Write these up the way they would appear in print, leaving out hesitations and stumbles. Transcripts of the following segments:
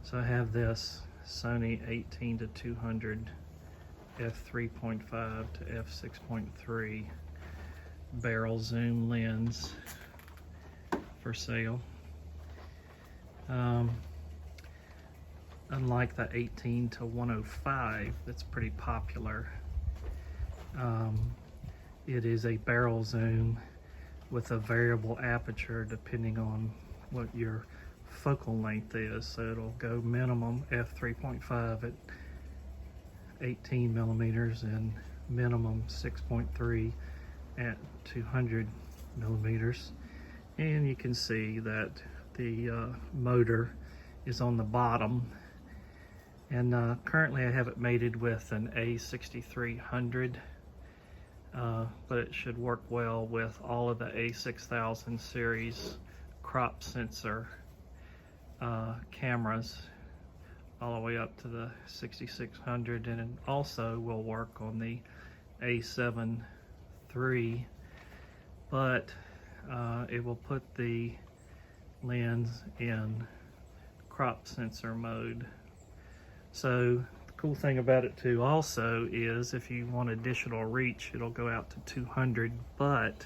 So I have this Sony 18-200 F3.5-6.3 barrel zoom lens for sale. Unlike the 18-105 that's pretty popular, it is a barrel zoom with a variable aperture depending on what your focal length is. So it'll go minimum f3.5 at 18 millimeters and minimum 6.3 at 200 millimeters. And you can see that the motor is on the bottom. And currently I have it mated with an A6300, but it should work well with all of the A6000 series crop sensor cameras all the way up to the 6600, and it also will work on the A7 III, but it will put the lens in crop sensor mode. So the cool thing about it too also is if you want additional reach, it'll go out to 200, but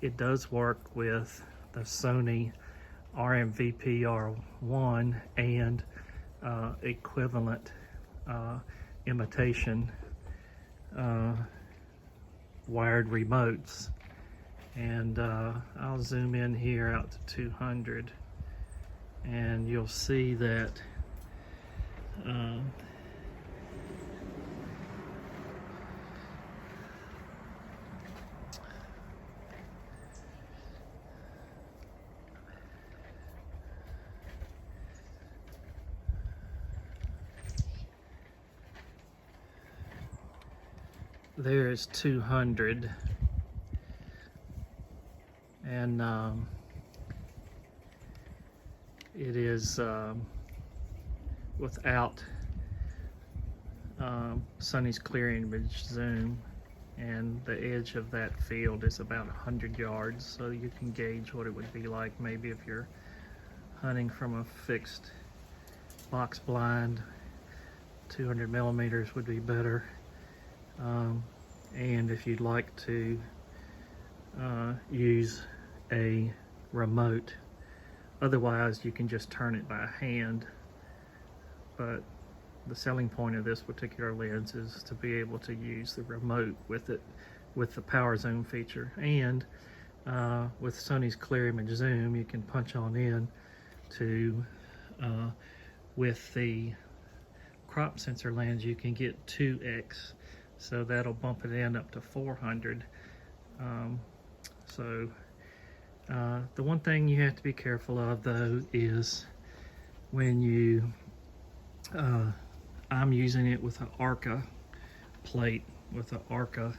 it does work with the Sony RMVP-R1 and equivalent imitation wired remotes. And I'll zoom in here out to 200, and you'll see that there is 200, and it is without Sony's clear image zoom, and the edge of that field is about 100 yards, so you can gauge what it would be like maybe if you're hunting from a fixed box blind. 200 millimeters would be better. And if you'd like to use a remote, otherwise you can just turn it by hand. But the selling point of this particular lens is to be able to use the remote with it, with the power zoom feature. And with Sony's clear image zoom, you can punch on in to, with the crop sensor lens, you can get 2x. So that'll bump it in up to 400. The one thing you have to be careful of though is when you, I'm using it with an Arca plate, with an Arca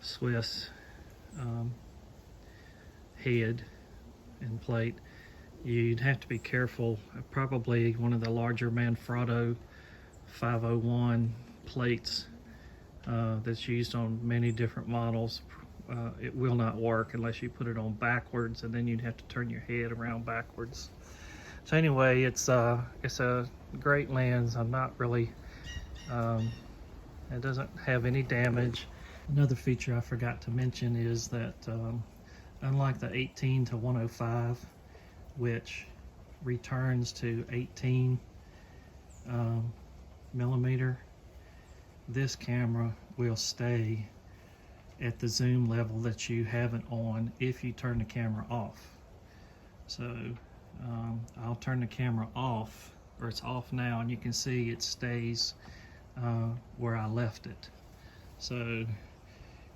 Swiss head and plate. You'd have to be careful. Probably one of the larger Manfrotto 501 plates that's used on many different models. It will not work unless you put it on backwards, and then you'd have to turn your head around backwards. So anyway, it's a great lens. I'm not really, it doesn't have any damage. Another feature I forgot to mention is that unlike the 18-105, which returns to 18 millimeter, this camera will stay at the zoom level that you have it on if you turn the camera off. So I'll turn the camera off, or it's off now, and you can see it stays where I left it. So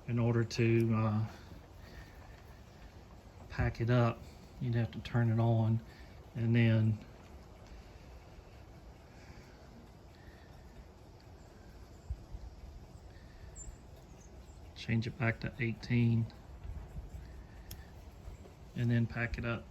in order to pack it up, you'd have to turn it on and then change it back to 18 and then pack it up.